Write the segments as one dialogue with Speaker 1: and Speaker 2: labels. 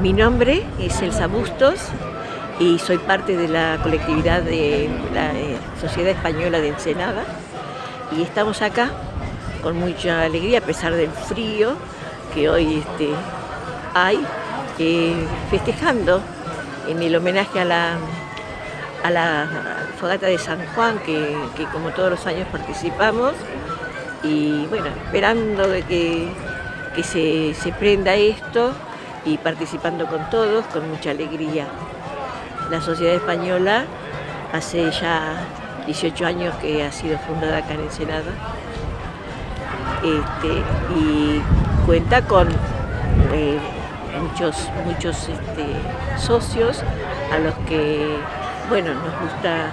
Speaker 1: Mi nombre es Elsa Bustos y soy parte de la colectividad de la Sociedad Española de Ensenada, y estamos acá con mucha alegría a pesar del frío que hoy hay, festejando en el homenaje a la fogata de San Juan que como todos los años participamos, y bueno, esperando de que se prenda esto y participando con todos con mucha alegría. La Sociedad Española hace ya 18 años que ha sido fundada acá en Ensenada, y cuenta con muchos socios a los que nos gusta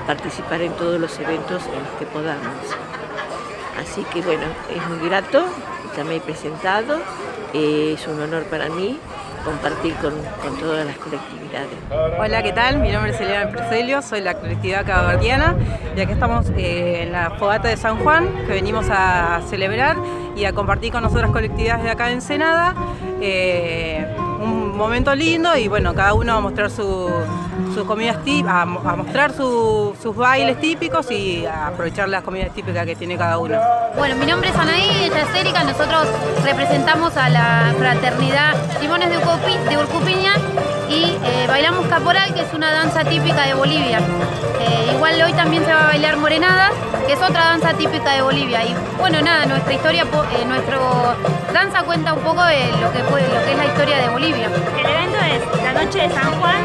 Speaker 1: participar en todos los eventos en los que podamos. Así que es muy grato, ya me he presentado, es un honor para mí compartir con todas las colectividades.
Speaker 2: Hola, ¿qué tal? Mi nombre es Eliana Percelio, soy la colectividad cabaverdiana y aquí estamos en la fogata de San Juan, que venimos a celebrar y a compartir con nosotras colectividades de acá de Ensenada. Un momento lindo y cada uno va a mostrar sus comidas típicas, a mostrar sus bailes típicos y a aprovechar las comidas típicas que tiene cada uno.
Speaker 3: Bueno, mi nombre es Anaí, ella es Erika, nosotros representamos a la fraternidad Simones de Urcupiña y bailamos caporal, que es una danza típica de Bolivia. Igual hoy también se va a bailar morenadas, que es otra danza típica de Bolivia. Y nuestra historia, nuestra danza cuenta un poco de lo que es la historia de Bolivia.
Speaker 4: El evento es la noche de San Juan,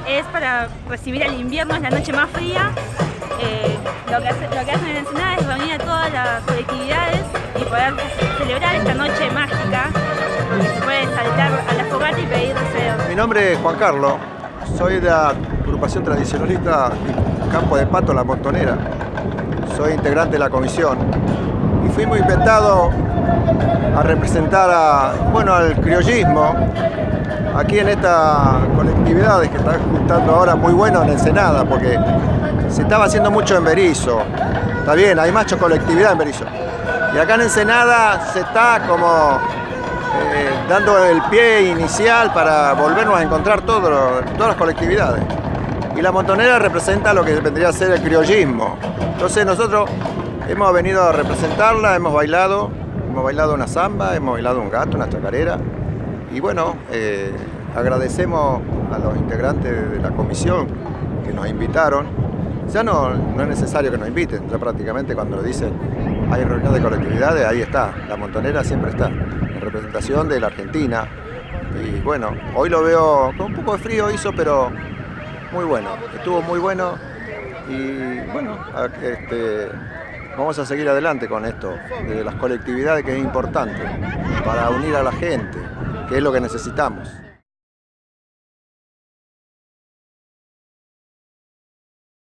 Speaker 4: es para recibir el invierno, es la noche más fría. Lo que hacen en Ensenada es reunir a todas las colectividades y poder celebrar esta noche mágica, donde se puede saltar a la fogata y pedir deseos.
Speaker 5: Mi nombre es Juan Carlos, soy de la agrupación tradicionalista Campo de Pato, La Montonera. Soy integrante de la comisión y fuimos invitados a representar al criollismo aquí en esta colectividad que está juntando ahora muy bueno en Ensenada, porque se estaba haciendo mucho en Berisso. Está bien, hay más colectividad en Berisso. Y acá en Ensenada se está como dando el pie inicial para volvernos a encontrar todas las colectividades. Y la montonera representa lo que vendría a ser el criollismo. Entonces nosotros hemos venido a representarla, hemos bailado una samba, hemos bailado un gato, una chacarera. Y agradecemos a los integrantes de la comisión que nos invitaron. Ya no es necesario que nos inviten, ya prácticamente cuando nos dicen hay reunión de colectividades, ahí está, la montonera siempre está, en representación de la Argentina. Y hoy lo veo con un poco de frío pero muy bueno, estuvo muy bueno y vamos a seguir adelante con esto, de las colectividades, que es importante para unir a la gente, que es lo que necesitamos.